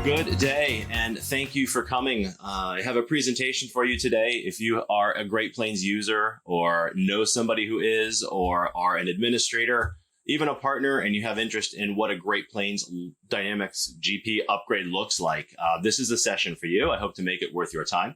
Good day, and thank you for coming. I have a presentation for you today. If you are a Great Plains user or know somebody who is, or are an administrator, even a partner, and you have interest in what a Great Plains Dynamics GP upgrade looks like, this is a session for you. I hope to make it worth your time.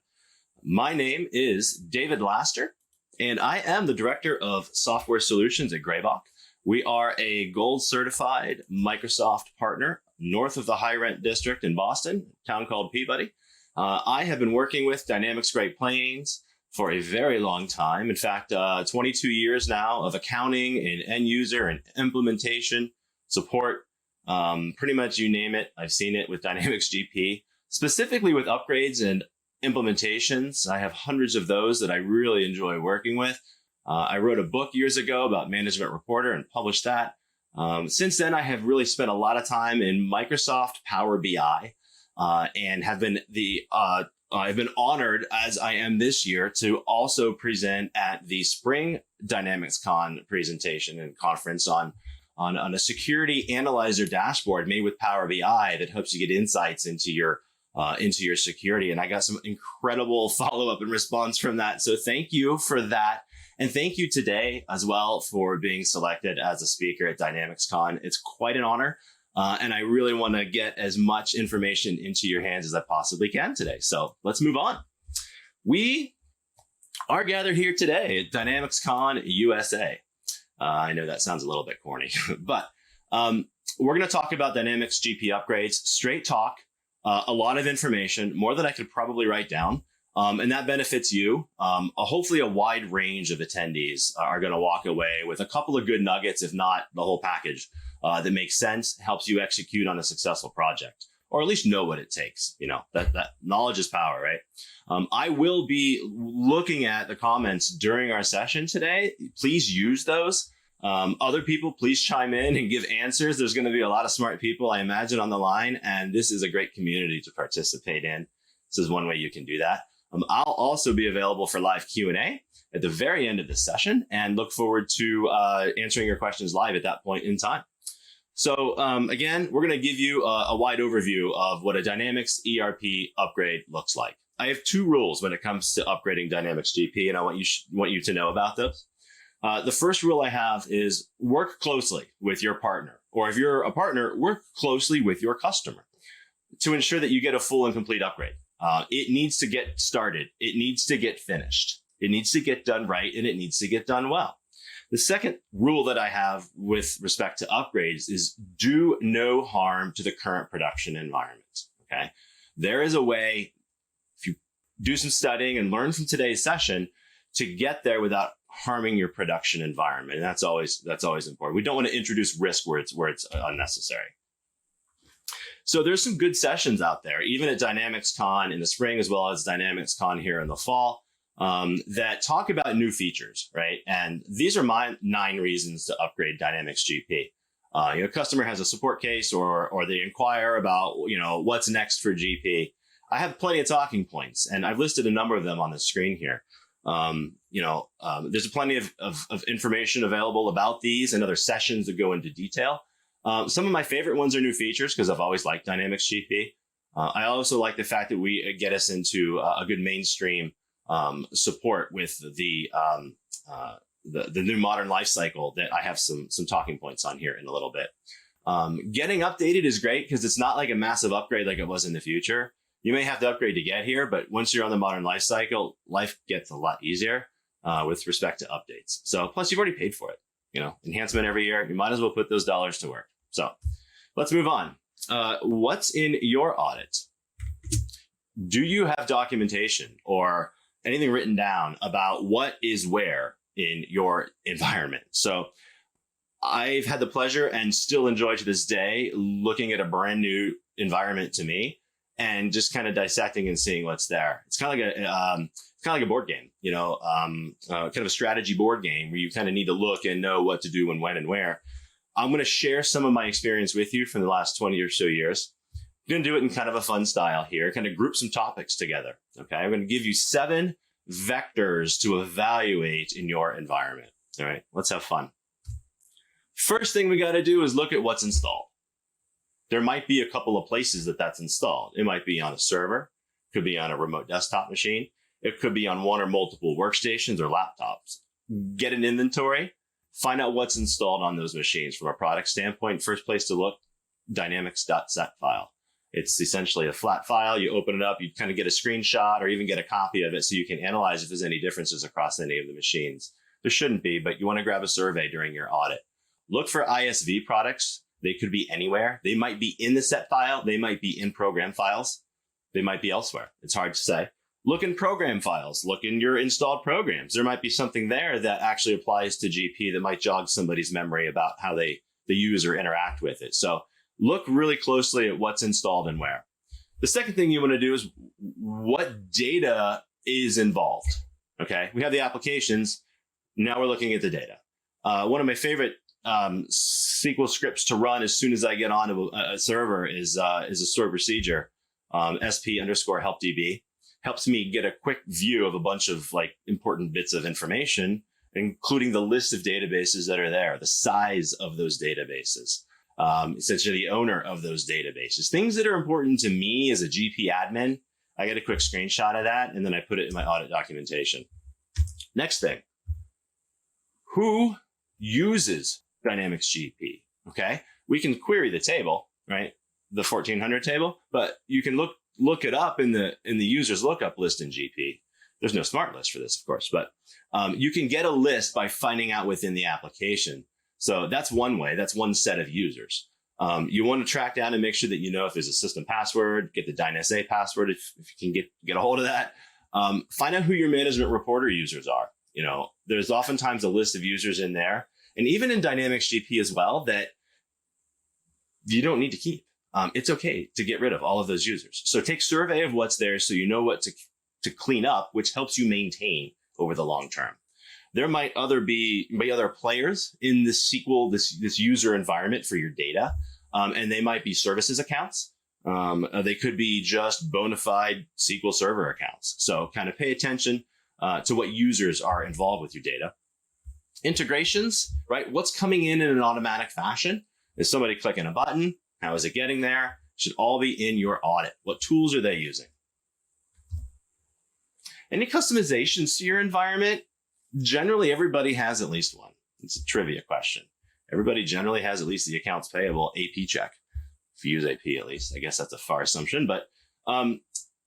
My name is David Laster, and I am the Director of Software Solutions at Greybock. We are a gold certified Microsoft partner north of the High Rent District in Boston, a town called Peabody. I have been working with Dynamics Great Plains for a very long time. In fact, 22 years now of accounting and end user and implementation support. Pretty much you name it, I've seen it with Dynamics GP, specifically with upgrades and implementations. I have hundreds of those that I really enjoy working with. I wrote a book years ago about Management Reporter and published that. Since then, I have really spent a lot of time in Microsoft Power BI and have been I've been honored, as I am this year, to also present at the Spring DynamicsCon presentation and conference on a security analyzer dashboard made with Power BI that helps you get insights into your security. And I got some incredible follow-up and response from that. So thank you for that. And thank you today as well for being selected as a speaker at DynamicsCon. It's quite an honor. And I really want to get as much information into your hands as I possibly can today. So let's move on. We are gathered here today at DynamicsCon USA. I know that sounds a little bit corny, but we're going to talk about Dynamics GP upgrades, straight talk, a lot of information, more than I could probably write down. And that benefits you. Hopefully a wide range of attendees are going to walk away with a couple of good nuggets, if not the whole package, that makes sense, helps you execute on a successful project, or at least know what it takes. You know, that knowledge is power, right? I will be looking at the comments during our session today. Please use those. Other people, please chime in and give answers. There's going to be a lot of smart people, I imagine, on the line, and this is a great community to participate in. This is one way you can do that. I'll also be available for live Q&A at the very end of this session and look forward to answering your questions live at that point in time. So again, we're going to give you a wide overview of what a Dynamics ERP upgrade looks like. I have two rules when it comes to upgrading Dynamics GP, and I want you to know about those. The first rule I have is work closely with your partner, or if you're a partner, work closely with your customer to ensure that you get a full and complete upgrade. It needs to get started. It needs to get finished. It needs to get done right, and it needs to get done well. The second rule that I have with respect to upgrades is do no harm to the current production environment. Okay. There is a way, if you do some studying and learn from today's session, to get there without harming your production environment. And that's always important. We don't want to introduce risk where it's unnecessary. So there's some good sessions out there, even at DynamicsCon in the spring, as well as DynamicsCon here in the fall, that talk about new features, right? And these are my 9 reasons to upgrade Dynamics GP. Customer has a support case, or they inquire about, what's next for GP. I have plenty of talking points, and I've listed a number of them on the screen here. There's plenty of information available about these and other sessions that go into detail. Some of my favorite ones are new features, because I've always liked Dynamics GP. I also like the fact that we get us into a good mainstream support with the new modern Lifecycle that I have some talking points on here in a little bit. Getting updated is great because it's not like a massive upgrade like it was in the future. You may have to upgrade to get here, but once you're on the modern Lifecycle, life gets a lot easier with respect to updates. So plus you've already paid for it. Enhancement every year. You might as well put those dollars to work. So let's move on. What's in your audit? Do you have documentation or anything written down about what is where in your environment? So I've had the pleasure and still enjoy to this day looking at a brand new environment to me and just kind of dissecting and seeing what's there. It's kind of like a board game, kind of a strategy board game where you kind of need to look and know what to do and when and where. I'm going to share some of my experience with you from the last 20 or so years. I'm going to do it in kind of a fun style here, kind of group some topics together. Okay. I'm going to give you 7 vectors to evaluate in your environment. All right. Let's have fun. First thing we got to do is look at what's installed. there might be a couple of places that that's installed. It might be on a server, could be on a remote desktop machine. It could be on one or multiple workstations or laptops. Get an inventory, find out what's installed on those machines. From a product standpoint, first place to look, dynamics.set file. It's essentially a flat file. You open it up, you kind of get a screenshot or even get a copy of it so you can analyze if there's any differences across any of the machines. There shouldn't be, but you want to grab a survey during your audit. Look for ISV products. They could be anywhere. They might be in the set file. They might be in program files. They might be elsewhere. It's hard to say. Look in program files. Look in your installed programs. There might be something there that actually applies to GP that might jog somebody's memory about how the user interact with it. So look really closely at what's installed and where. The second thing you want to do is what data is involved. Okay, we have the applications. Now we're looking at the data. One of my favorite SQL scripts to run as soon as I get onto a server is a stored procedure, SP_helpdb. Helps me get a quick view of a bunch of like important bits of information, including the list of databases that are there, the size of those databases, essentially the owner of those databases, things that are important to me as a GP admin. I get a quick screenshot of that, and then I put it in my audit documentation. Next thing, who uses Dynamics GP? Okay, we can query the table, right? The 1400 table, but you can look it up in the user's lookup list in GP. There's no smart list for this, of course, but you can get a list by finding out within the application. So that's one way. That's one set of users. You want to track down and make sure that you know if there's a system password, get the DynSA password if you can get a hold of that. Find out who your management reporter users are. You know, there's oftentimes a list of users in there, and even in Dynamics GP as well, that you don't need to keep. It's okay to get rid of all of those users. So take survey of what's there so you know what to clean up, which helps you maintain over the long term. There might be other players in this SQL, this user environment for your data, and they might be services accounts. They could be just bona fide SQL Server accounts. So kind of pay attention to what users are involved with your data. Integrations, right? What's coming in an automatic fashion? Is somebody clicking a button? How is it getting there? Should all be in your audit. What tools are they using? Any customizations to your environment? Generally, everybody has at least one. It's a trivia question. Everybody generally has at least the accounts payable AP check. If you use AP, at least. I guess that's a far assumption, but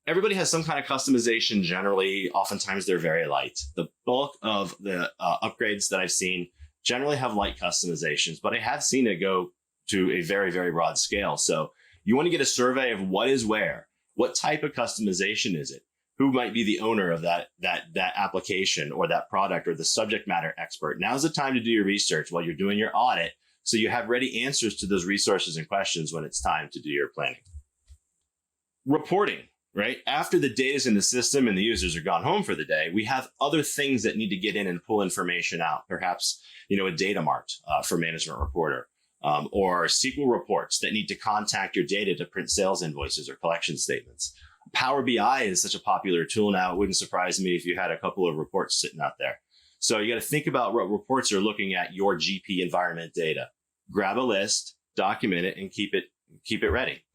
everybody has some kind of customization generally. Oftentimes, they're very light. The bulk of the upgrades that I've seen generally have light customizations, but I have seen it go to a very, very broad scale. So you want to get a survey of what is where, what type of customization is it, who might be the owner of that application or that product or the subject matter expert. Now's the time to do your research while you're doing your audit so you have ready answers to those resources and questions when it's time to do your planning. Reporting, right? After the data's in the system and the users are gone home for the day, we have other things that need to get in and pull information out. Perhaps, a data mart for management reporter. Or SQL reports that need to contact your data to print sales invoices or collection statements. Power BI is such a popular tool now. It wouldn't surprise me if you had a couple of reports sitting out there. So you got to think about what reports are looking at your GP environment data. Grab a list, document it, and keep it ready.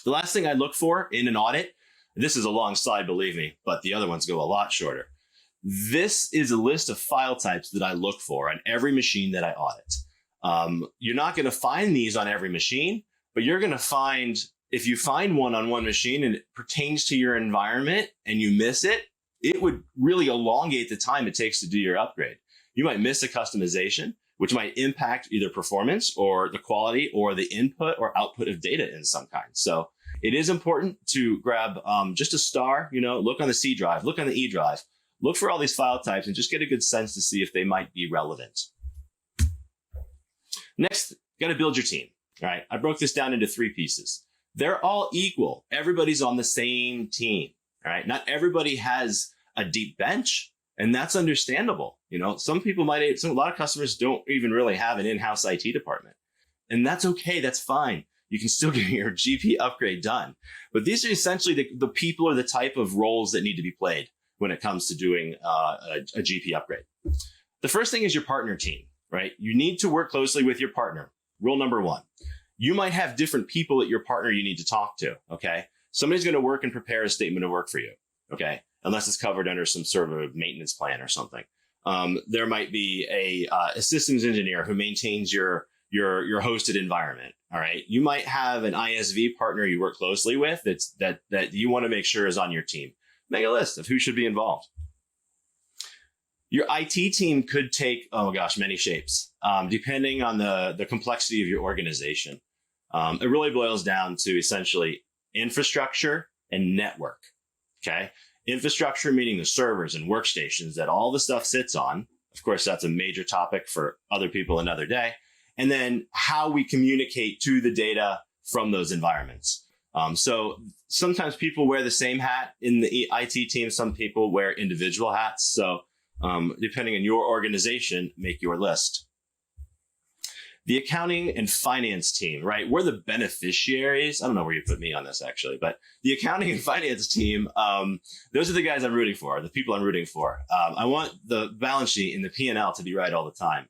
The last thing I look for in an audit, this is a long slide, believe me, but the other ones go a lot shorter. This is a list of file types that I look for on every machine that I audit. You're not going to find these on every machine, but you're going to find, if you find one on one machine and it pertains to your environment and you miss it, it would really elongate the time it takes to do your upgrade. You might miss a customization, which might impact either performance or the quality or the input or output of data in some kind. So it is important to grab just a star, look on the C drive, look on the E drive, look for all these file types and just get a good sense to see if they might be relevant. Next, got to build your team. All right. I broke this down into 3 pieces. They're all equal. Everybody's on the same team. All right. Not everybody has a deep bench, and that's understandable. Some people a lot of customers don't even really have an in-house IT department, and that's okay. That's fine. You can still get your GP upgrade done. But these are essentially the people or the type of roles that need to be played when it comes to doing a GP upgrade. The first thing is your partner team. Right? You need to work closely with your partner. Rule number 1, You might have different people at your partner you need to talk to. Okay. Somebody's going to work and prepare a statement of work for you. Okay. Unless it's covered under some sort of maintenance plan or something. There might be a systems engineer who maintains your hosted environment. All right. You might have an ISV partner you work closely with that you want to make sure is on your team. Make a list of who should be involved. Your IT team could take, oh gosh, many shapes, depending on the complexity of your organization. It really boils down to essentially infrastructure and network. Okay. Infrastructure meaning the servers and workstations that all the stuff sits on. Of course, that's a major topic for other people another day. And then how we communicate to the data from those environments. So sometimes people wear the same hat in the IT team. Some people wear individual hats. So depending on your organization, make your list. The accounting and finance team, right? We're the beneficiaries. I don't know where you put me on this actually, but the accounting and finance team, those are the guys I'm rooting for, the people I'm rooting for. I want the balance sheet and the P&L to be right all the time.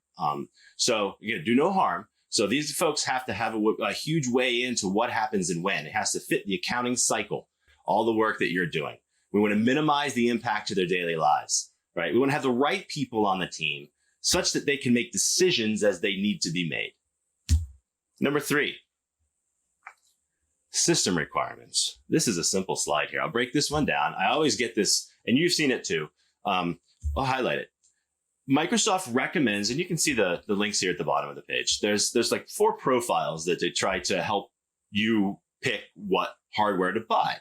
So again, do no harm. So these folks have to have a huge way into what happens and when. It has to fit the accounting cycle, all the work that you're doing. We want to minimize the impact to their daily lives, right? We want to have the right people on the team such that they can make decisions as they need to be made. Number 3, system requirements. This is a simple slide here. I'll break this one down. I always get this, and you've seen it too. I'll highlight it. Microsoft recommends, and you can see the links here at the bottom of the page. There's like 4 profiles that they try to help you pick what hardware to buy.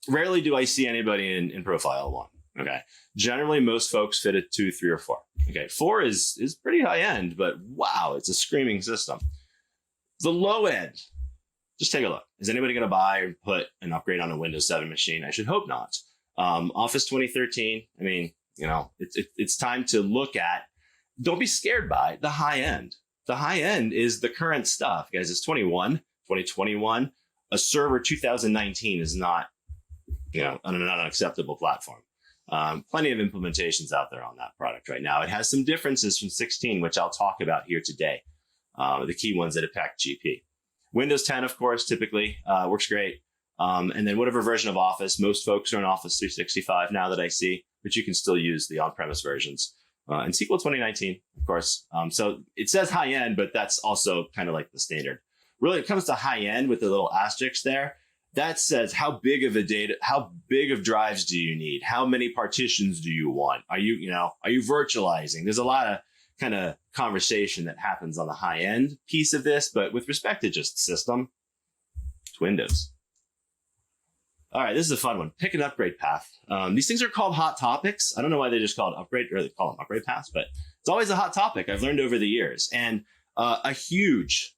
Rarely do I see anybody in profile 1. Okay. Generally, most folks fit at 2, 3, or 4. Okay. 4 is pretty high end, but wow, it's a screaming system. The low end, just take a look. Is anybody going to buy or put an upgrade on a Windows 7 machine? I should hope not. Office 2013. I mean, it's time to look at, don't be scared by the high end. The high end is the current stuff, guys. It's 2021. A server 2019 is not, an unacceptable platform. Plenty of implementations out there on that product right now. It has some differences from 16, which I'll talk about here today. The key ones that impact GP. Windows 10, of course, typically works great. And then whatever version of Office, most folks are in Office 365 now that I see, but you can still use the on-premise versions. And SQL 2019, of course. So it says high end, but that's also kind of like the standard. Really, it comes to high end with the little asterisk there. That says how big of drives do you need? How many partitions do you want? Are you virtualizing? There's a lot of kind of conversation that happens on the high end piece of this, but with respect to just system, it's Windows. All right, this is a fun one. Pick an upgrade path. These things are called hot topics. I don't know why they just call it upgrade, or they call them upgrade paths, but it's always a hot topic I've learned over the years. And a huge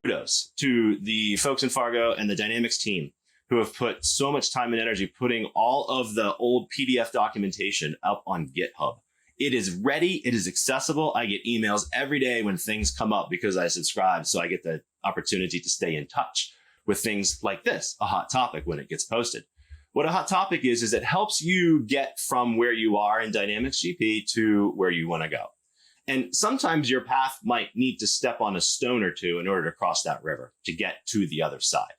kudos to the folks in Fargo and the Dynamics team who have put so much time and energy putting all of the old PDF documentation up on GitHub. It is ready. It is accessible. I get emails every day when things come up because I subscribe. So I get the opportunity to stay in touch with things like this, a hot topic when it gets posted. What a hot topic is it helps you get from where you are in Dynamics GP to where you want to go. And sometimes your path might need to step on a stone or two in order to cross that river to get to the other side.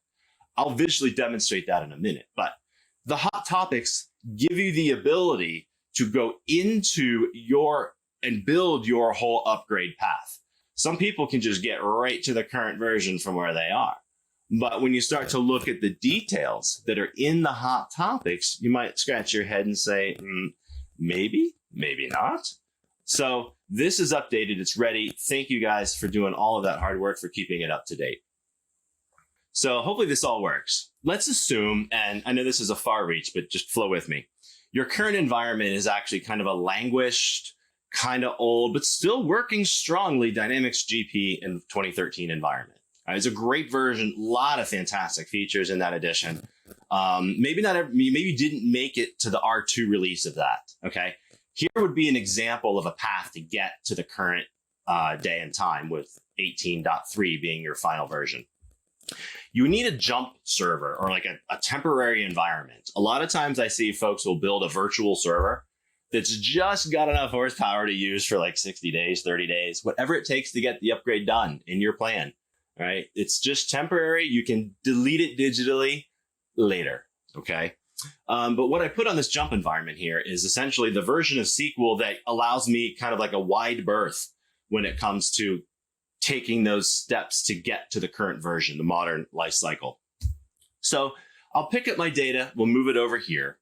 I'll visually demonstrate that in a minute, but the hot topics give you the ability to go into and build your whole upgrade path. Some people can just get right to the current version from where they are. But when you start to look at the details that are in the hot topics, you might scratch your head and say, maybe not. So this is updated. It's ready. Thank you guys for doing all of that hard work, for keeping it up to date. So hopefully this all works. Let's assume, and I know this is a far reach, but just flow with me. Your current environment is actually kind of a languished, kind of old, but still working strongly Dynamics GP in 2013 environment. It's a great version, a lot of fantastic features in that edition. Maybe you didn't make it to the R2 release of that. Okay, here would be an example of a path to get to the current day and time, with 18.3 being your final version. You need a jump server, or like a temporary environment. A lot of times I see folks will build a virtual server that's just got enough horsepower to use for like 60 days, 30 days, whatever it takes to get the upgrade done in your plan. All right. It's just temporary. You can delete it digitally later. Okay. But what I put on this jump environment here is essentially the version of SQL that allows me kind of like a wide berth when it comes to taking those steps to get to the current version, the modern lifecycle. So I'll pick up my data. We'll move it over here.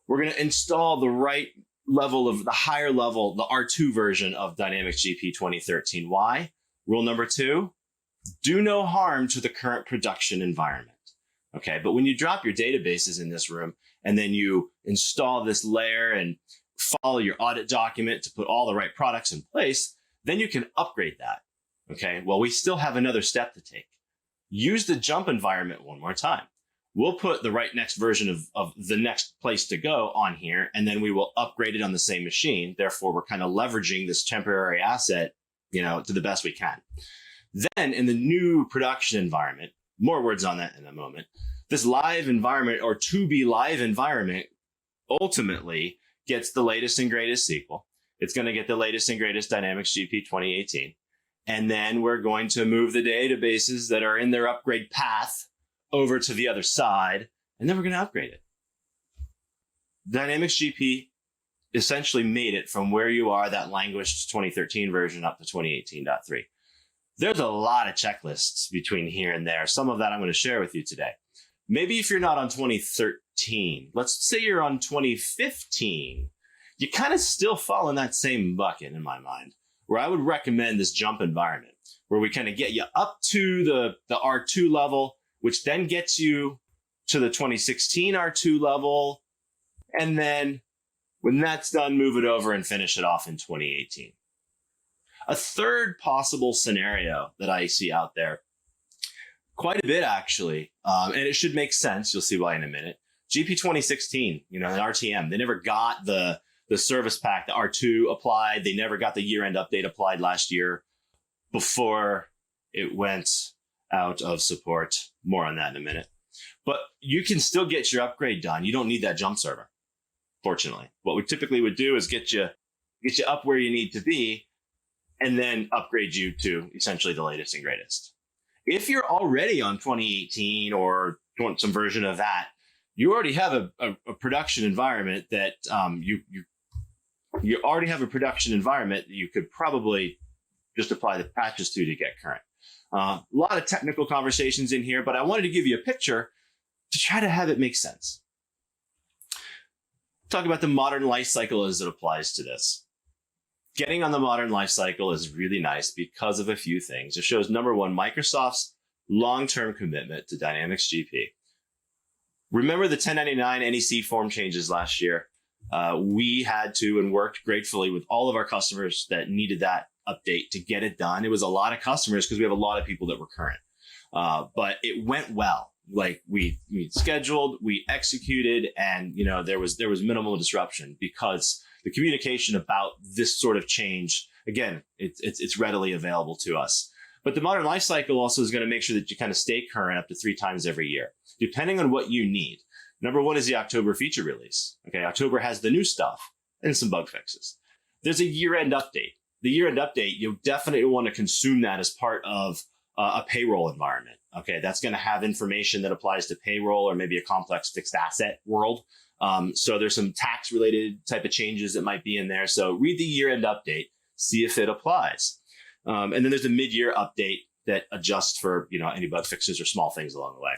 We're going to install the right level of the higher level, the R2 version of DynamicsGP 2013. Why? Rule number 2, do no harm to the current production environment. Okay, but when you drop your databases in this room and then you install this layer and follow your audit document to put all the right products in place, then you can upgrade that. Okay, well, we still have another step to take. Use the jump environment one more time. We'll put the right next version of the next place to go on here, and then we will upgrade it on the same machine. Therefore, we're kind of leveraging this temporary asset, to the best we can. Then in the new production environment, more words on that in a moment, this live environment or to be live environment ultimately gets the latest and greatest SQL. It's going to get the latest and greatest DynamicsGP 2018. And then we're going to move the databases that are in their upgrade path over to the other side, and then we're going to upgrade it. DynamicsGP essentially made it from where you are, that languished 2013 version, up to 2018.3. There's a lot of checklists between here and there. Some of that I'm going to share with you today. Maybe if you're not on 2013, let's say you're on 2015, you kind of still fall in that same bucket in my mind, where I would recommend this jump environment, where we kind of get you up to the R2 level, which then gets you to the 2016 R2 level. And then when that's done, move it over and finish it off in 2018. A third possible scenario that I see out there, quite a bit actually, and it should make sense. You'll see why in a minute. GP 2016, an RTM, they never got the service pack, the R2 applied. They never got the year-end update applied last year before it went out of support. More on that in a minute. But you can still get your upgrade done. You don't need that jump server, fortunately. What we typically would do is get you up where you need to be and then upgrade you to essentially the latest and greatest. If you're already on 2018 or you want some version of that, you already have a production environment that you already have a production environment that you could probably just apply the patches to get current. A lot of technical conversations in here, but I wanted to give you a picture to try to have it make sense. Talk about the modern life cycle as it applies to this. Getting on the modern life cycle is really nice because of a few things. It shows, number one, Microsoft's long-term commitment to DynamicsGP. Remember the 1099 NEC form changes last year? We had to and worked gratefully with all of our customers that needed that update to get it done. It was a lot of customers because we have a lot of people that were current. But it went well. Like we scheduled, we executed, and there was minimal disruption because the communication about this sort of change, again, it's readily available to us. But the modern lifecycle also is going to make sure that you kind of stay current up to 3 times every year, depending on what you need. Number one is the October feature release. Okay, October has the new stuff and some bug fixes. There's a year-end update. The year-end update, you definitely want to consume that as part of a payroll environment. Okay, that's going to have information that applies to payroll or maybe a complex fixed asset world. So there's some tax-related type of changes that might be in there. So read the year-end update, see if it applies. And then there's a mid-year update that adjusts for any bug fixes or small things along the way.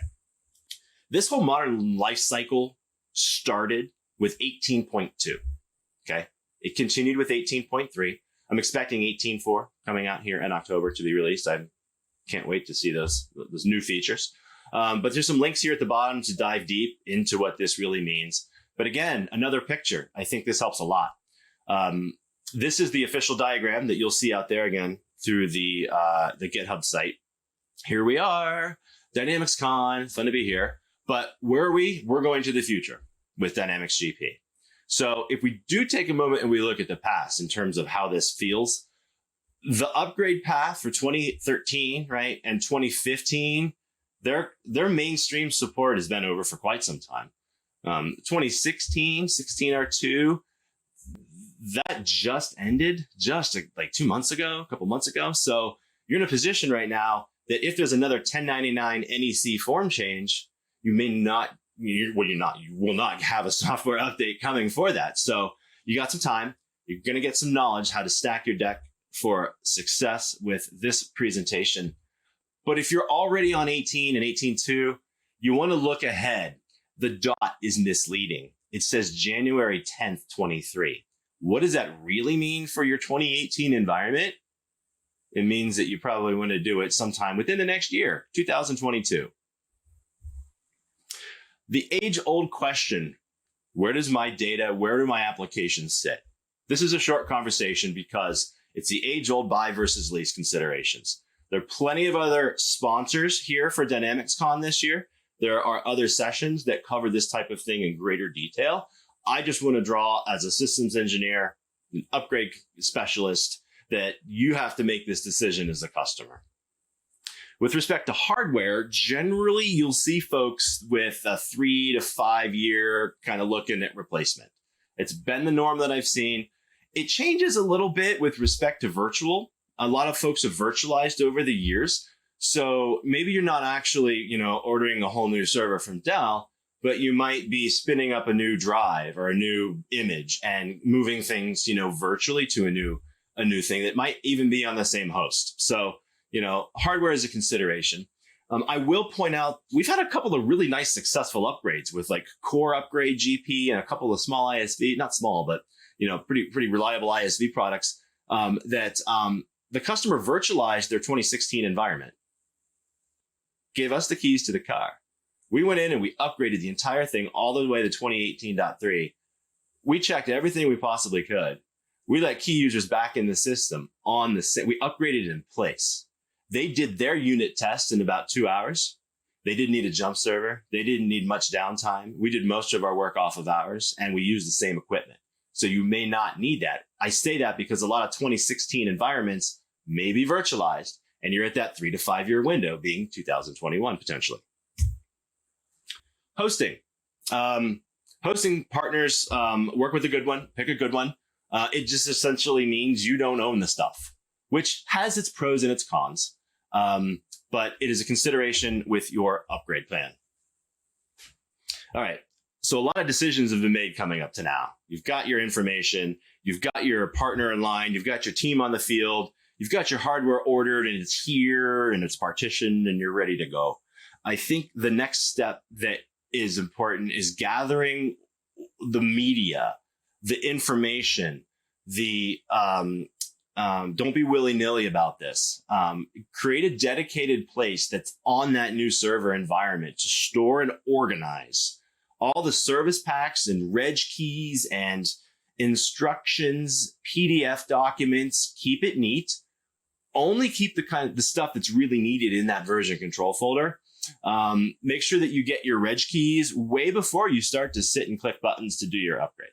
This whole modern life cycle started with 18.2. Okay, it continued with 18.3. I'm expecting 18.4 coming out here in October to be released. I can't wait to see those new features. But there's some links here at the bottom to dive deep into what this really means. But again, another picture. I think this helps a lot. This is the official diagram that you'll see out there again through the GitHub site. Here we are, DynamicsCon, fun to be here. But where are we? We're going to the future with DynamicsGP. So if we do take a moment and we look at the past in terms of how this feels, the upgrade path for 2013, right, and 2015, their mainstream support has been over for quite some time. 2016, 16R2, that just ended just like 2 months ago, a couple months ago. So you're in a position right now that if there's another 1099 NEC form change, you will not have a software update coming for that. So you got some time. You're going to get some knowledge how to stack your deck for success with this presentation. But if you're already on 18 and 18.2, you want to look ahead. The dot is misleading. It says January 10th, 23. What does that really mean for your 2018 environment? It means that you probably want to do it sometime within the next year, 2022. The age-old question, where does my data, where do my applications sit? This is a short conversation because it's the age-old buy versus lease considerations. There are plenty of other sponsors here for DynamicsCon this year. There are other sessions that cover this type of thing in greater detail. I just want to draw, as a systems engineer, an upgrade specialist, that you have to make this decision as a customer. With respect to hardware, generally you'll see folks with a 3 to 5 year kind of looking at replacement. It's been the norm that I've seen. It changes a little bit with respect to virtual. A lot of folks have virtualized over the years. So maybe you're not actually, ordering a whole new server from Dell, but you might be spinning up a new drive or a new image and moving things, virtually to a new thing that might even be on the same host. So, hardware is a consideration. I will point out, we've had a couple of really nice successful upgrades with like core upgrade GP and a couple of small ISV, not small, but, pretty reliable ISV products that the customer virtualized their 2016 environment, gave us the keys to the car. We went in and we upgraded the entire thing all the way to 2018.3. We checked everything we possibly could. We let key users back in the system we upgraded in place. They did their unit test in about 2 hours. They didn't need a jump server. They didn't need much downtime. We did most of our work off of hours and we used the same equipment. So you may not need that. I say that because a lot of 2016 environments may be virtualized and you're at that 3 to 5 year window being 2021 potentially. Hosting. Hosting partners, work with a good one, pick a good one. It just essentially means you don't own the stuff, which has its pros and its cons. But it is a consideration with your upgrade plan. All right. So a lot of decisions have been made coming up to now. You've got your information, you've got your partner in line, you've got your team on the field, you've got your hardware ordered and it's here and it's partitioned and you're ready to go. I think the next step that is important is gathering the media, the information, don't be willy-nilly about this. Create a dedicated place that's on that new server environment to store and organize all the service packs and reg keys and instructions, PDF documents. Keep it neat. Only keep the stuff that's really needed in that version control folder. Make sure that you get your reg keys way before you start to sit and click buttons to do your upgrade.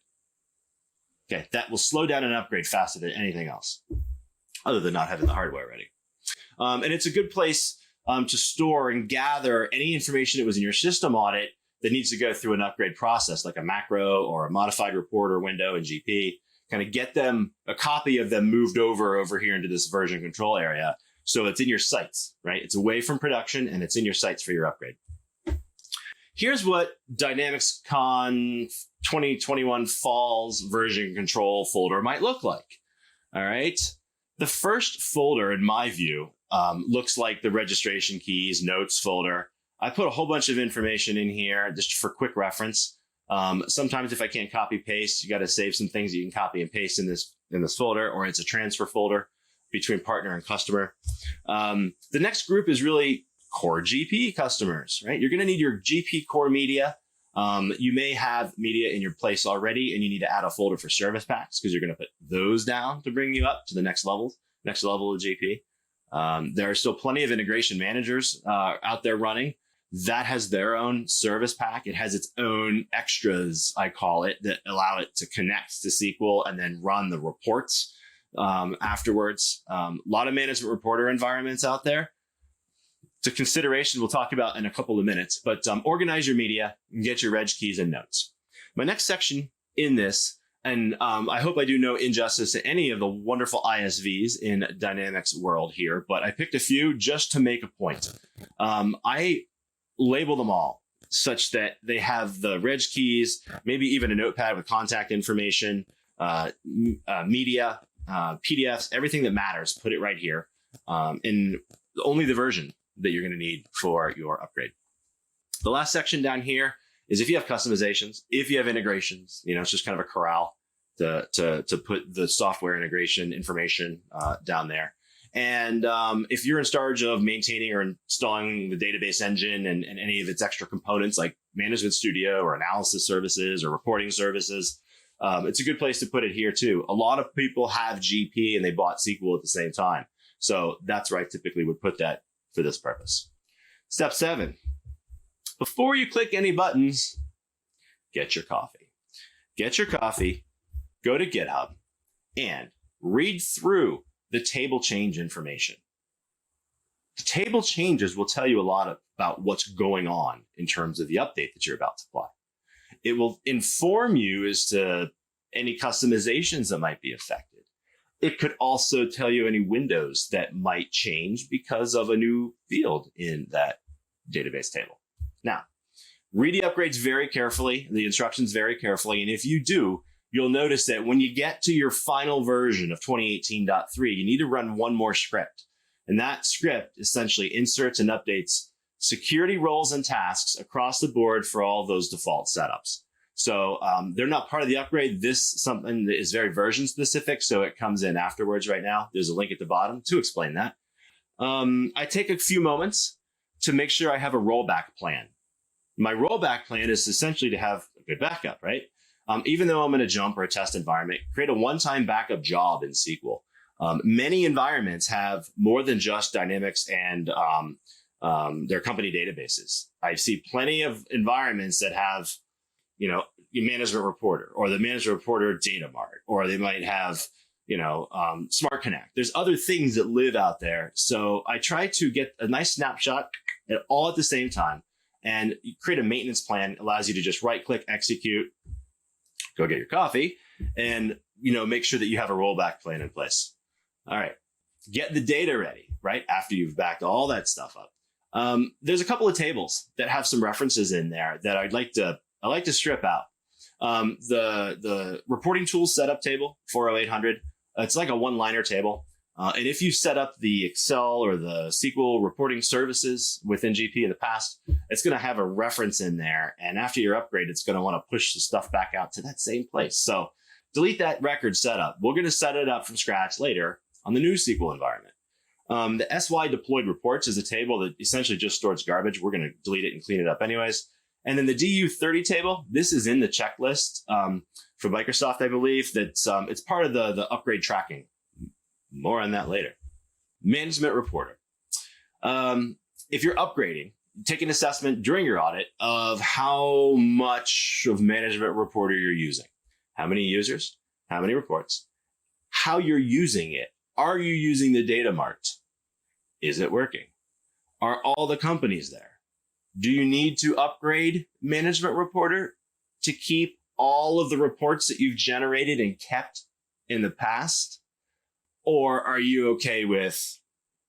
Okay, that will slow down an upgrade faster than anything else, other than not having the hardware ready. And it's a good place to store and gather any information that was in your system audit that needs to go through an upgrade process, like a macro or a modified report or window in GP. Kind of get them, a copy of them moved over here into this version control area. So it's in your sites, right? It's away from production and it's in your sites for your upgrade. Here's what DynamicsCon 2021 Fall's version control folder might look like. All right. The first folder, in my view, looks like the registration keys notes folder. I put a whole bunch of information in here just for quick reference. Sometimes if I can't copy paste, you got to save some things you can copy and paste in this folder, or it's a transfer folder between partner and customer. The next group is really core GP customers, right? You're going to need your GP core media. You may have media in your place already, and you need to add a folder for service packs because you're going to put those down to bring you up to the next level of GP. There are still plenty of integration managers out there running. That has their own service pack. It has its own extras, I call it, that allow it to connect to SQL and then run the reports afterwards. A lot of management reporter environments out there. It's a consideration we'll talk about in a couple of minutes, but organize your media and get your reg keys and notes. My next section in this And I hope I do no injustice to any of the wonderful ISVs in Dynamics world here, but I picked a few just to make a point. I label them all such that they have the reg keys, maybe even a notepad with contact information, media, PDFs, everything that matters, put it right here in only the version that you're going to need for your upgrade. The last section down here is if you have customizations, if you have integrations, it's just kind of a corral to put the software integration information down there. And if you're in charge of maintaining or installing the database engine and any of its extra components like Management Studio or analysis services or reporting services, it's a good place to put it here too. A lot of people have GP and they bought SQL at the same time. So that's where I typically would put that for this purpose. Step 7. Before you click any buttons, get your coffee. Get your coffee, go to GitHub, and read through the table change information. The table changes will tell you a lot about what's going on in terms of the update that you're about to apply. It will inform you as to any customizations that might be affected. It could also tell you any windows that might change because of a new field in that database table. Now, read the upgrades very carefully, the instructions very carefully, and if you do, you'll notice that when you get to your final version of 2018.3, you need to run one more script. And that script essentially inserts and updates security roles and tasks across the board for all those default setups. So they're not part of the upgrade. This is something that is very version specific, so it comes in afterwards right now. There's a link at the bottom to explain that. I take a few moments to make sure I have a rollback plan. My rollback plan is essentially to have a good backup, right? Even though I'm in a jump or a test environment, create a one-time backup job in SQL. Many environments have more than just Dynamics and their company databases. I see plenty of environments that have, your management reporter or the management reporter data mart, or they might have, Smart Connect. There's other things that live out there. So I try to get a nice snapshot all at the same time and create a maintenance plan. Allows you to just right click, execute, go get your coffee, and make sure that you have a rollback plan in place. All right, get the data ready, right? After you've backed all that stuff up. There's a couple of tables that have some references in there that I like to strip out. The reporting tools setup table, 40800. It's like a one-liner table. And if you set up the Excel or the SQL reporting services within GP in the past, it's going to have a reference in there. And after your upgrade, it's going to want to push the stuff back out to that same place. So delete that record setup. We're going to set it up from scratch later on the new SQL environment. The SY deployed reports is a table that essentially just stores garbage. We're going to delete it and clean it up anyways. And then the DU30 table, this is in the checklist for Microsoft, I believe. It's part of the upgrade tracking. More on that later. Management reporter. If you're upgrading, take an assessment during your audit of how much of management reporter you're using. How many users? How many reports? How you're using it. Are you using the data mart? Is it working? Are all the companies there? Do you need to upgrade management reporter to keep all of the reports that you've generated and kept in the past? Or are you okay with,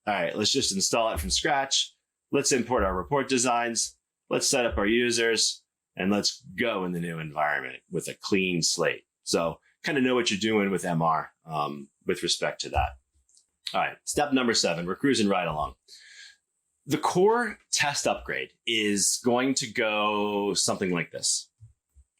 all right, let's just install it from scratch. Let's import our report designs. Let's set up our users and let's go in the new environment with a clean slate. So kind of know what you're doing with MR with respect to that. All right, step number 7, we're cruising right along. The core test upgrade is going to go something like this.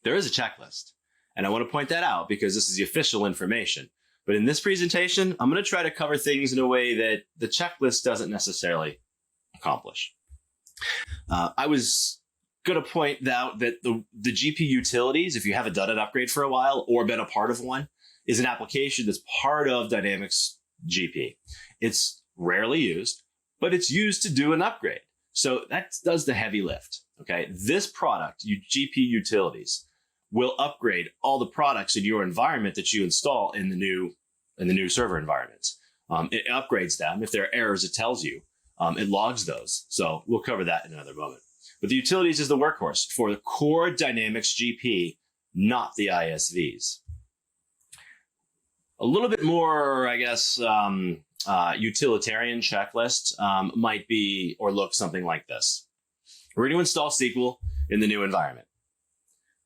There is a checklist, and I want to point that out because this is the official information. But in this presentation, I'm going to try to cover things in a way that the checklist doesn't necessarily accomplish. I was going to point out that the GP utilities, if you haven't done an upgrade for a while or been a part of one, is an application that's part of Dynamics GP. It's rarely used, but it's used to do an upgrade. So that does the heavy lift. Okay, this product, GP utilities, will upgrade all the products in your environment that you install in the new server environments. It upgrades them. If there are errors, it tells you. It logs those. So we'll cover that in another moment. But the utilities is the workhorse for the core Dynamics GP, not the ISVs. A little bit more, I guess, utilitarian checklist might be or look something like this. We're going to install SQL in the new environment.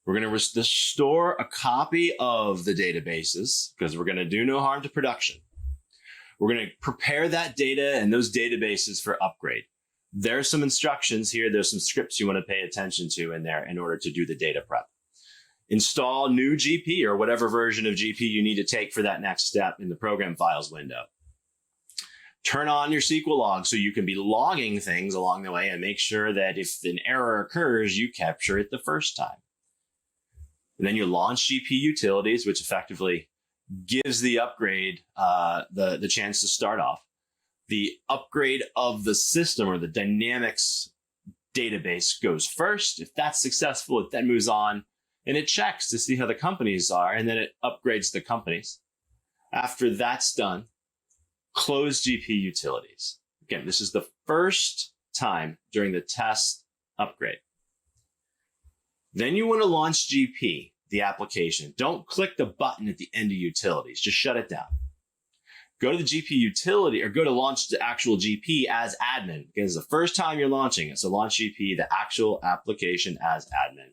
We're going to restore a copy of the databases because we're going to do no harm to production. We're going to prepare that data and those databases for upgrade. There's some instructions here. There's some scripts you want to pay attention to in there in order to do the data prep. Install new GP or whatever version of GP you need to take for that next step in the program files window. Turn on your SQL log so you can be logging things along the way and make sure that if an error occurs, you capture it the first time. And then you launch GP utilities, which effectively gives the upgrade the chance to start off. The upgrade of the system or the Dynamics database goes first. If that's successful, it then moves on and it checks to see how the companies are, and then it upgrades the companies. After that's done, close GP utilities. Again, this is the first time during the test upgrade. Then you want to launch GP, the application. Don't click the button at the end of utilities. Just shut it down. Go to the GP utility or go to launch the actual GP as admin. Again, it's the first time you're launching it. So launch GP, the actual application as admin.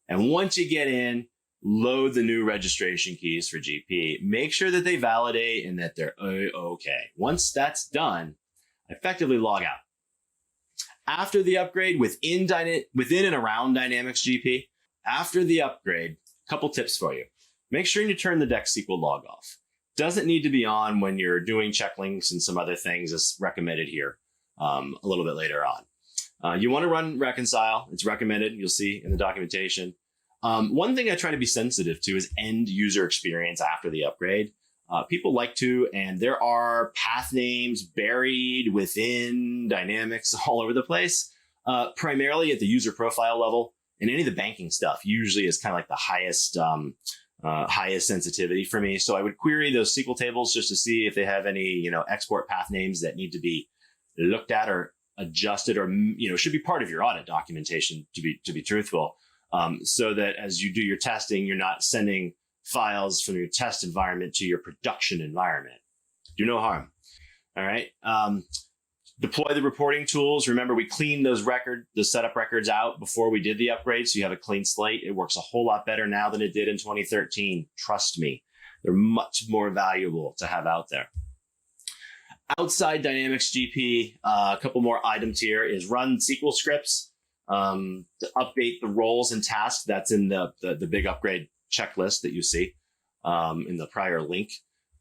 And once you get in, load the new registration keys for GP. Make sure that they validate and that they're okay. Once that's done, effectively log out. After the upgrade, within and around Dynamics GP, after the upgrade, a couple tips for you. Make sure you turn the DexSQL log off. Doesn't need to be on when you're doing check links and some other things as recommended here a little bit later on. You want to run reconcile. It's recommended. You'll see in the documentation. One thing I try to be sensitive to is end user experience after the upgrade. People like to, and there are path names buried within Dynamics all over the place, primarily at the user profile level. And any of the banking stuff usually is kind of like the highest sensitivity for me. So I would query those SQL tables just to see if they have any, export path names that need to be looked at or adjusted or, should be part of your audit documentation to be truthful. So that as you do your testing, you're not sending files from your test environment to your production environment. Do no harm. All right. Deploy the reporting tools. Remember, we cleaned the setup records out before we did the upgrade, so you have a clean slate. It works a whole lot better now than it did in 2013. Trust me, they're much more valuable to have out there. Outside Dynamics GP, a couple more items here is run SQL scripts to update the roles and tasks. That's in the big upgrade checklist that you see in the prior link.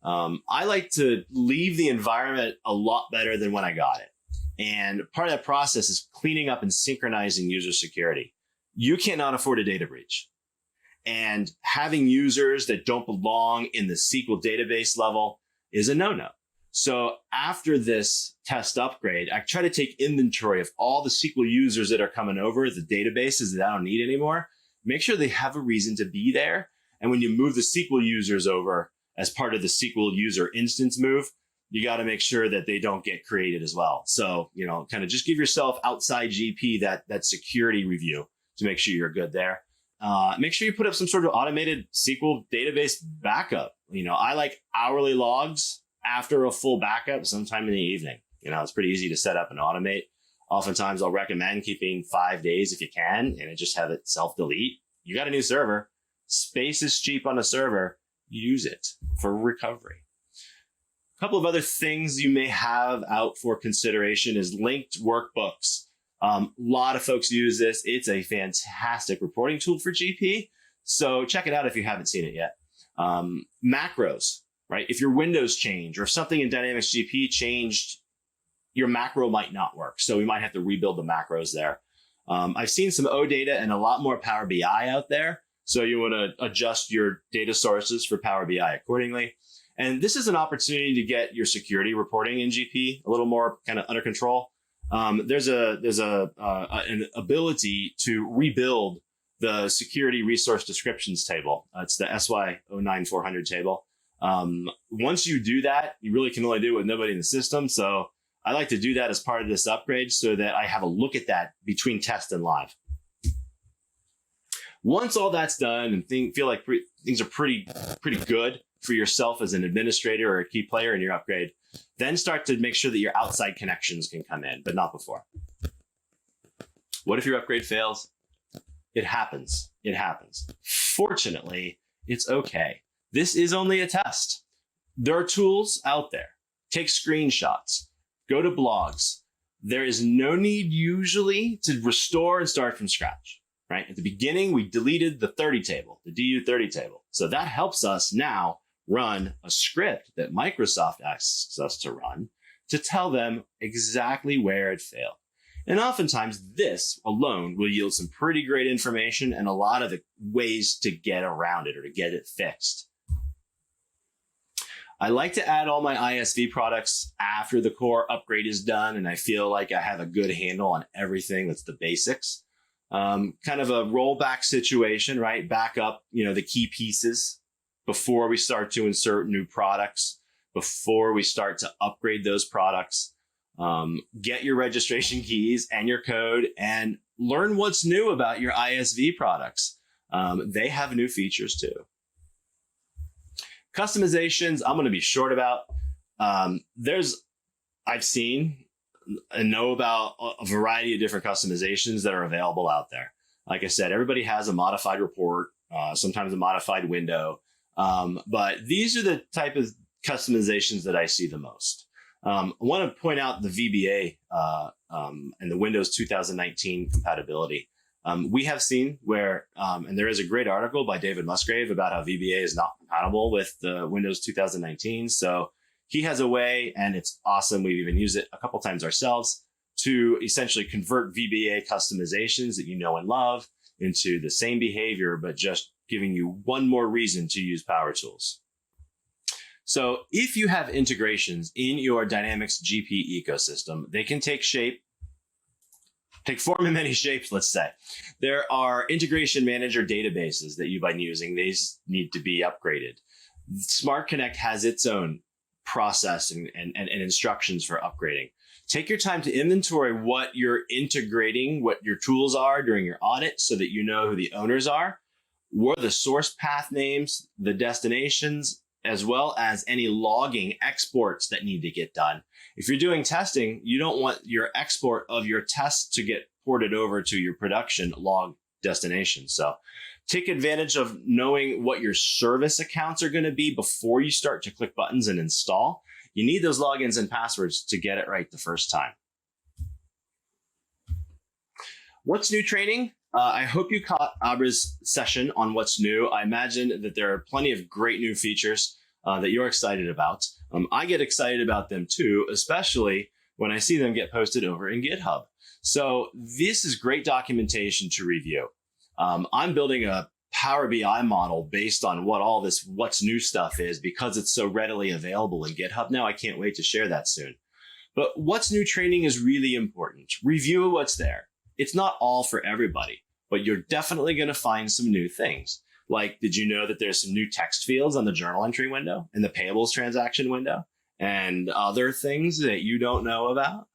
I like to leave the environment a lot better than when I got it. And part of that process is cleaning up and synchronizing user security. You cannot afford a data breach. And having users that don't belong in the SQL database level is a no-no. So after this test upgrade, I try to take inventory of all the SQL users that are coming over, the databases that I don't need anymore. Make sure they have a reason to be there. And when you move the SQL users over as part of the SQL user instance move, you got to make sure that they don't get created as well. So, kind of just give yourself outside GP that security review to make sure you're good there. Make sure you put up some sort of automated SQL database backup. I like hourly logs after a full backup sometime in the evening. It's pretty easy to set up and automate. Oftentimes I'll recommend keeping 5 days if you can, and just have it self-delete. You got a new server. Space is cheap on a server. Use it for recovery. A couple of other things you may have out for consideration is linked workbooks. A lot of folks use this. It's a fantastic reporting tool for GP. So check it out if you haven't seen it yet. Macros, right? If your windows change or if something in Dynamics GP changed, your macro might not work. So we might have to rebuild the macros there. I've seen some OData and a lot more Power BI out there. So you want to adjust your data sources for Power BI accordingly. And this is an opportunity to get your security reporting in GP a little more kind of under control. There's an ability to rebuild the security resource descriptions table. It's the SY09400 table. Once you do that, you really can only do it with nobody in the system. So I like to do that as part of this upgrade so that I have a look at that between test and live. Once all that's done and feel like things are pretty good for yourself as an administrator or a key player in your upgrade, then start to make sure that your outside connections can come in, but not before. What if your upgrade fails? It happens. It happens. Fortunately, it's okay. This is only a test. There are tools out there. Take screenshots. Go to blogs. There is no need usually to restore and start from scratch, right? At the beginning, we deleted the 30 table, the DU30 table. So that helps us now run a script that Microsoft asks us to run to tell them exactly where it failed. And oftentimes this alone will yield some pretty great information and a lot of the ways to get around it or to get it fixed. I like to add all my ISV products after the core upgrade is done, and I feel like I have a good handle on everything. That's the basics. Kind of a rollback situation, right? Back up, the key pieces before we start to insert new products, before we start to upgrade those products. Get your registration keys and your code and learn what's new about your ISV products. They have new features too. Customizations, I'm going to be short about. I've seen and know about a variety of different customizations that are available out there. Like I said, everybody has a modified report, sometimes a modified window. But these are the type of customizations that I see the most. I want to point out the VBA and the Windows 2019 compatibility. We have seen where, and there is a great article by David Musgrave about how VBA is not compatible with the Windows 2019. So he has a way, and it's awesome. We've even used it a couple times ourselves to essentially convert VBA customizations that you know and love into the same behavior, but just giving you one more reason to use Power Tools. So if you have integrations in your Dynamics GP ecosystem, they can take form in many shapes, let's say. There are integration manager databases that you've been using. These need to be upgraded. Smart Connect has its own process and instructions for upgrading. Take your time to inventory what you're integrating, what your tools are during your audit so that you know who the owners are, what are the source path names, the destinations, as well as any logging exports that need to get done. If you're doing testing, you don't want your export of your tests to get ported over to your production log destination. So take advantage of knowing what your service accounts are going to be before you start to click buttons and install. You need those logins and passwords to get it right the first time. What's new training? I hope you caught Abra's session on what's new. I imagine that there are plenty of great new features that you're excited about. I get excited about them too, especially when I see them get posted over in GitHub. So this is great documentation to review. I'm building a Power BI model based on what all this what's new stuff is because it's so readily available in GitHub now. I can't wait to share that soon. But what's new training is really important. Review what's there. It's not all for everybody, but you're definitely going to find some new things. Like, did you know that there's some new text fields on the journal entry window and the payables transaction window and other things that you don't know about?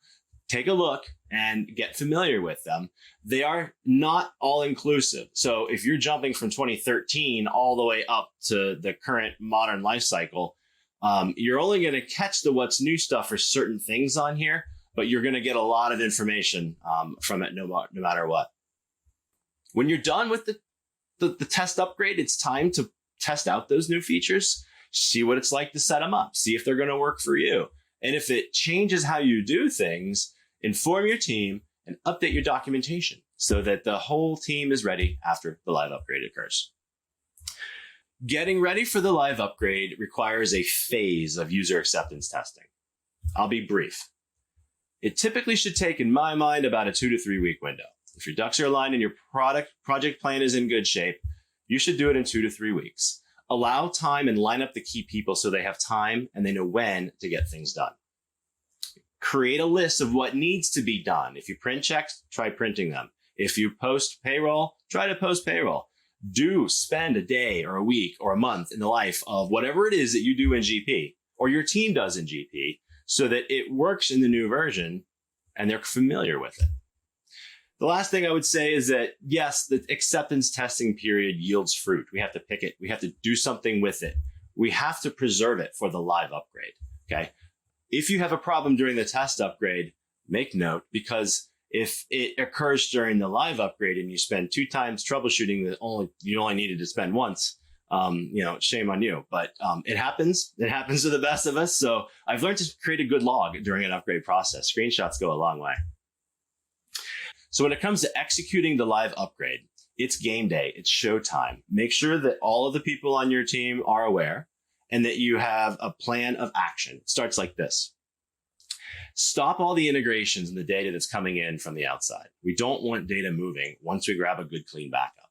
Take a look and get familiar with them. They are not all inclusive. So if you're jumping from 2013 all the way up to the current modern Lifecycle, you're only going to catch the what's new stuff for certain things on here, but you're going to get a lot of information from it no matter what. When you're done with the test upgrade, it's time to test out those new features, see what it's like to set them up, see if they're going to work for you. And if it changes how you do things, inform your team and update your documentation so that the whole team is ready after the live upgrade occurs. Getting ready for the live upgrade requires a phase of user acceptance testing. I'll be brief. It typically should take, in my mind, about a 2 to 3 week window. If your ducks are aligned and your project plan is in good shape, you should do it in 2 to 3 weeks. Allow time and line up the key people so they have time and they know when to get things done. Create a list of what needs to be done. If you print checks, try printing them. If you post payroll, try to post payroll. Do spend a day or a week or a month in the life of whatever it is that you do in GP or your team does in GP so that it works in the new version and they're familiar with it. The last thing I would say is that, yes, the acceptance testing period yields fruit. We have to pick it. We have to do something with it. We have to preserve it for the live upgrade. Okay. If you have a problem during the test upgrade, make note, because if it occurs during the live upgrade and you spend 2 times troubleshooting that you only needed to spend once, shame on you. But it happens. It happens to the best of us. So I've learned to create a good log during an upgrade process. Screenshots go a long way. So when it comes to executing the live upgrade, it's game day. It's showtime. Make sure that all of the people on your team are aware and that you have a plan of action. It starts like this. Stop all the integrations and the data that's coming in from the outside. We don't want data moving once we grab a good clean backup.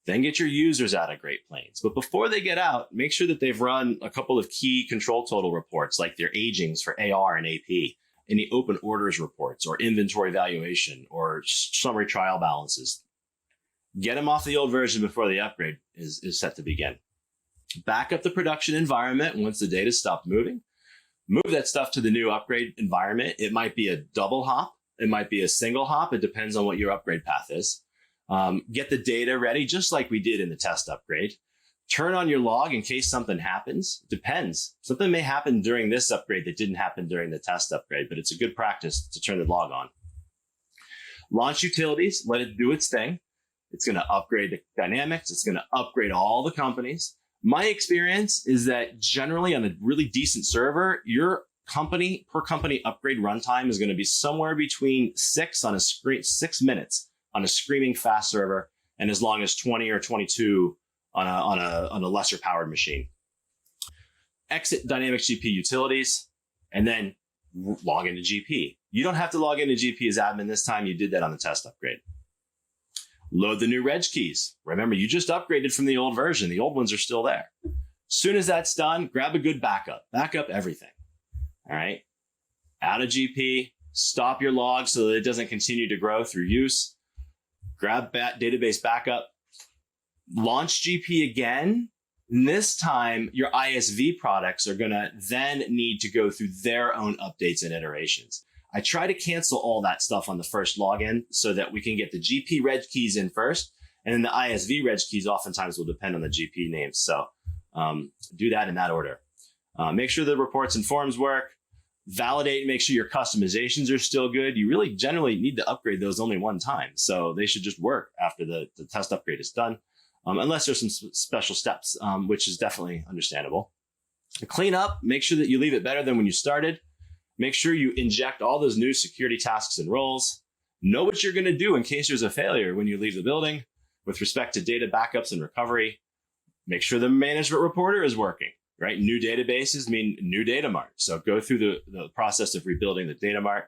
Then get your users out of Great Plains. But before they get out, make sure that they've run a couple of key control total reports, like their agings for AR and AP, any open orders reports or inventory valuation or summary trial balances. Get them off the old version before the upgrade is set to begin. Back up the production environment once the data stopped moving. Move that stuff to the new upgrade environment. It might be a double hop. It might be a single hop. It depends on what your upgrade path is. Get the data ready, just like we did in the test upgrade. Turn on your log in case something happens. Depends. Something may happen during this upgrade that didn't happen during the test upgrade, but it's a good practice to turn the log on. Launch utilities. Let it do its thing. It's going to upgrade the Dynamics. It's going to upgrade all the companies. My experience is that generally on a really decent server, your company per company upgrade runtime is going to be somewhere between 6 minutes on a screaming fast server, and as long as 20 or 22 on a lesser powered machine. Exit Dynamics GP utilities, and then log into GP. You don't have to log into GP as admin this time. You did that on the test upgrade. Load the new reg keys. Remember, you just upgraded from the old version. The old ones are still there. As soon as that's done, grab a good backup. Backup everything. All right. Out of GP, stop your log so that it doesn't continue to grow through use. Grab database backup. Launch GP again. And this time, your ISV products are going to then need to go through their own updates and iterations. I try to cancel all that stuff on the first login so that we can get the GP reg keys in first, and then the ISV reg keys oftentimes will depend on the GP names. So do that in that order. Make sure the reports and forms work. Validate and make sure your customizations are still good. You really generally need to upgrade those only one time. So they should just work after the test upgrade is done, unless there's some special steps, which is definitely understandable. Clean up, make sure that you leave it better than when you started. Make sure you inject all those new security tasks and roles. Know what you're going to do in case there's a failure when you leave the building with respect to data backups and recovery. Make sure the management reporter is working, right? New databases mean new data mart. So go through the process of rebuilding the data mart.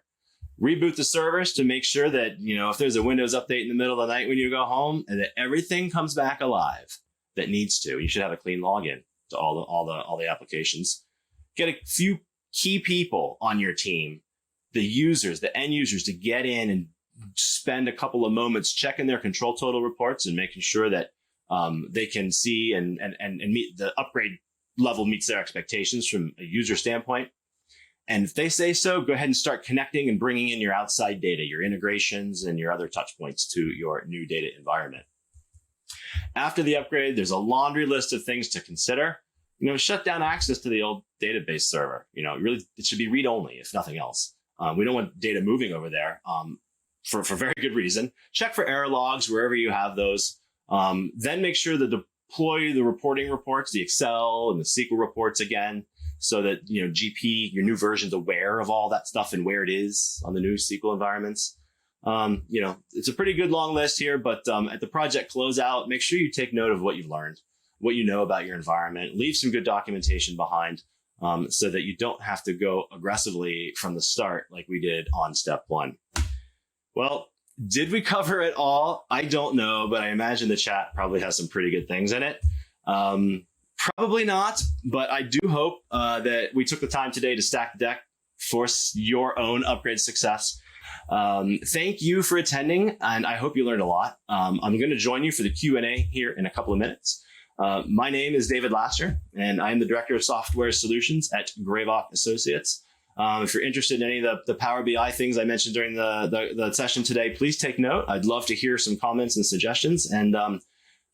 Reboot the servers to make sure that, if there's a Windows update in the middle of the night when you go home, and that everything comes back alive that needs to. You should have a clean login to all the applications. Get a few key people on your team, the users, the end users, to get in and spend a couple of moments checking their control total reports and making sure that they can see and meet the upgrade level meets their expectations from a user standpoint. And if they say so, go ahead and start connecting and bringing in your outside data, your integrations and your other touch points to your new data environment. After the upgrade, there's a laundry list of things to consider. Shut down access to the old database server. It should be read only, if nothing else. We don't want data moving over there for very good reason. Check for error logs wherever you have those. Then make sure to deploy the reporting reports, the Excel and the SQL reports again, so that GP, your new version's aware of all that stuff and where it is on the new SQL environments. It's a pretty good long list here, but at the project closeout, make sure you take note of what you've learned, what you know about your environment. Leave some good documentation behind so that you don't have to go aggressively from the start like we did on step 1. Well, did we cover it all? I don't know, but I imagine the chat probably has some pretty good things in it. Probably not, but I do hope that we took the time today to stack the deck for your own upgrade success. Thank you for attending, and I hope you learned a lot. I'm going to join you for the Q&A here in a couple of minutes. My name is David Laster, and I am the Director of Software Solutions at Greylock Associates. If you're interested in any of the Power BI things I mentioned during the session today, please take note. I'd love to hear some comments and suggestions. And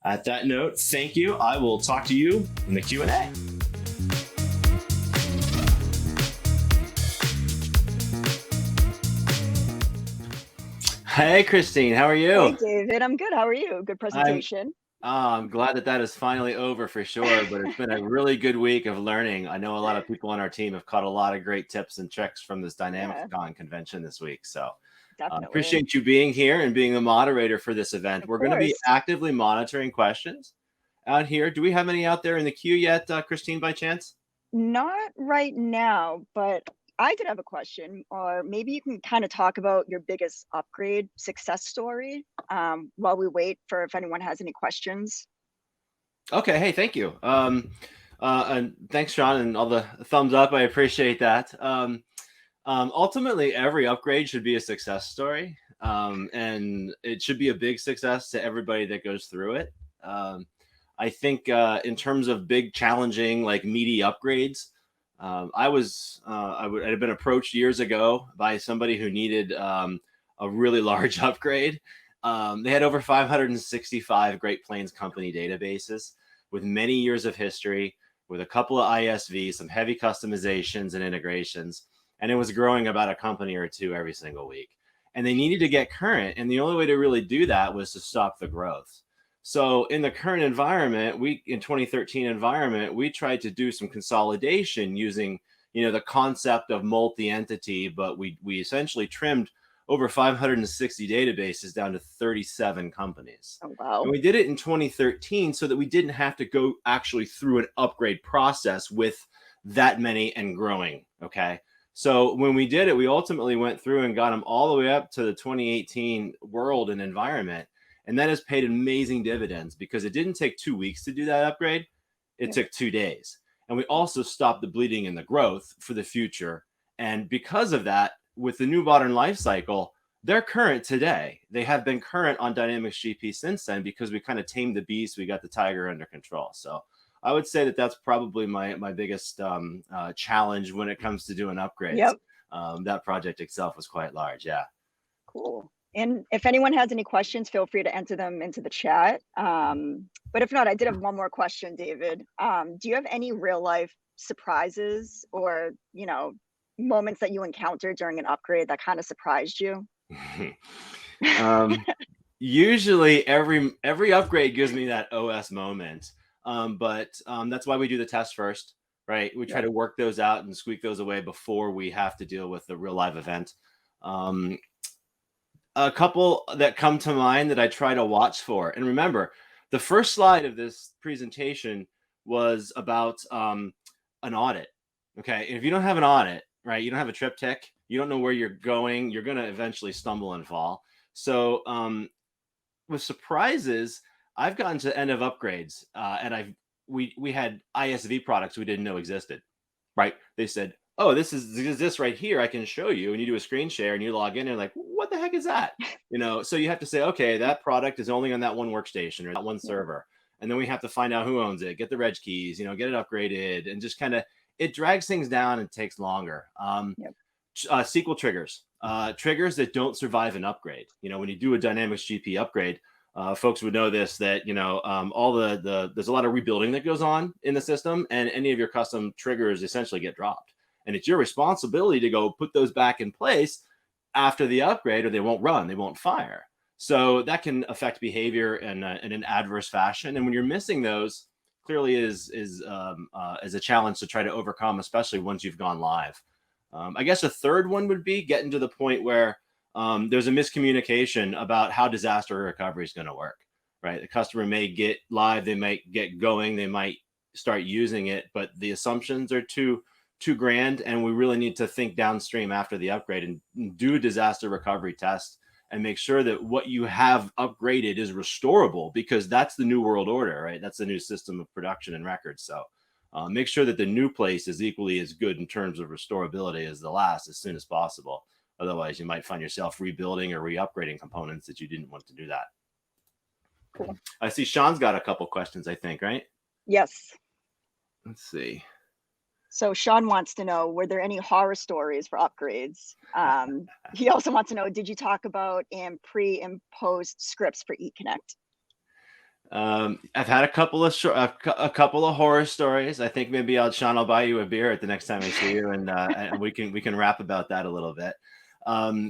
at that note, thank you. I will talk to you in the Q&A. Hey, Christine, how are you? Hey, David. I'm good. How are you? Good presentation. I'm glad that is finally over for sure, but it's been a really good week of learning. I know a lot of people on our team have caught a lot of great tips and tricks from this DynamicsCon convention this week. So Definitely. appreciate you being here and being the moderator for this event. We're going to be actively monitoring questions out here. Do we have any out there in the queue yet, Christine, by chance? Not right now, but I did have a question, or maybe you can kind of talk about your biggest upgrade success story while we wait for if anyone has any questions. Okay. Hey, thank you. And thanks, Sean, and all the thumbs up. I appreciate that. Ultimately, every upgrade should be a success story, and it should be a big success to everybody that goes through it. I think in terms of big, challenging, like meaty upgrades, I had been approached years ago by somebody who needed a really large upgrade. They had over 565 Great Plains company databases with many years of history, with a couple of ISVs, some heavy customizations and integrations, and it was growing about a company or two every single week. And they needed to get current, and the only way to really do that was to stop the growth. So in the current environment, in 2013 environment, we tried to do some consolidation using, the concept of multi-entity, but we essentially trimmed over 560 databases down to 37 companies. Oh, wow. And we did it in 2013 so that we didn't have to go actually through an upgrade process with that many and growing. Okay. So when we did it, we ultimately went through and got them all the way up to the 2018 world and environment. And that has paid amazing dividends because it didn't take 2 weeks to do that upgrade. It took 2 days. And we also stopped the bleeding and the growth for the future. And because of that, with the new modern Lifecycle, they're current today. They have been current on Dynamics GP since then because we kind of tamed the beast. We got the tiger under control. So I would say that that's probably my biggest challenge when it comes to doing upgrades. Yep. That project itself was quite large. Yeah. Cool. And if anyone has any questions, feel free to enter them into the chat. But if not, I did have one more question, David. Do you have any real life surprises or, moments that you encountered during an upgrade that kind of surprised you? Usually every upgrade gives me that OS moment. But that's why we do the test first, right? We try to work those out and squeak those away before we have to deal with the real live event. A couple that come to mind that I try to watch for. And remember, the first slide of this presentation was about an audit. Okay. And if you don't have an audit, right, you don't have a triptych, you don't know where you're going, you're going to eventually stumble and fall. So with surprises, I've gotten to end of upgrades and we had ISV products we didn't know existed, right? They said, oh, this is this right here. I can show you. And you do a screen share and you log in and like, what the heck is that? So you have to say, okay, that product is only on that one workstation or that one server. And then we have to find out who owns it, get the reg keys, get it upgraded, and just kind of, it drags things down and takes longer. SQL triggers, triggers that don't survive an upgrade. When you do a Dynamics GP upgrade, folks would know this, that, all there's a lot of rebuilding that goes on in the system, and any of your custom triggers essentially get dropped. And it's your responsibility to go put those back in place after the upgrade, or they won't run, they won't fire. So that can affect behavior in an adverse fashion. And when you're missing those, clearly is a challenge to try to overcome, especially once you've gone live. I guess a third one would be getting to the point where there's a miscommunication about how disaster recovery is going to work, right? The customer may get live, they might get going, they might start using it, but the assumptions are too grand, and we really need to think downstream after the upgrade and do disaster recovery tests and make sure that what you have upgraded is restorable, because that's the new world order, right? That's the new system of production and records. So make sure that the new place is equally as good in terms of restorability as the last as soon as possible. Otherwise, you might find yourself rebuilding or re-upgrading components that you didn't want to do that. Cool. I see Sean's got a couple questions, I think, right? Yes. Let's see. So Sean wants to know, were there any horror stories for upgrades? He also wants to know, did you talk about pre and post scripts for eConnect? I've had a couple of a couple of horror stories. I think maybe Sean, I'll buy you a beer at the next time I see you, and we can rap about that a little bit.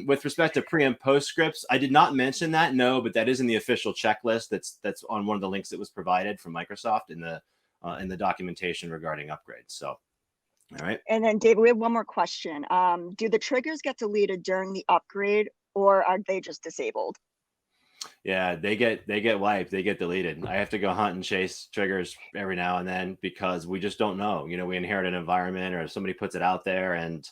With respect to pre and post scripts, I did not mention that, no, but that is in the official checklist. That's on one of the links that was provided from Microsoft in the documentation regarding upgrades. So, all right. And then David, we have one more question. Do the triggers get deleted during the upgrade, or are they just disabled? Yeah, they get wiped, they get deleted. I have to go hunt and chase triggers every now and then because we just don't know. We inherit an environment or somebody puts it out there and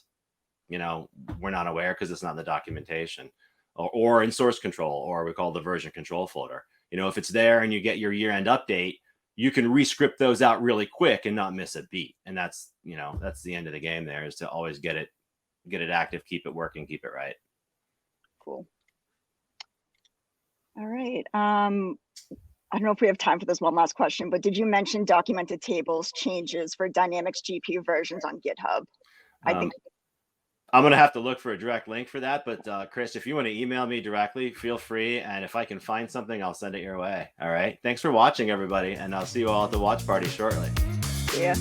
we're not aware because it's not in the documentation or in source control, or we call the version control folder. If it's there and you get your year-end update, you can rescript those out really quick and not miss a beat. And that's the end of the game there, is to always get it active, keep it working, keep it right. Cool. All right. I don't know if we have time for this one last question, but did you mention documented tables changes for Dynamics GPU versions on GitHub? I think I'm going to have to look for a direct link for that. But Chris, if you want to email me directly, feel free. And if I can find something, I'll send it your way. All right. Thanks for watching, everybody. And I'll see you all at the watch party shortly. Yeah.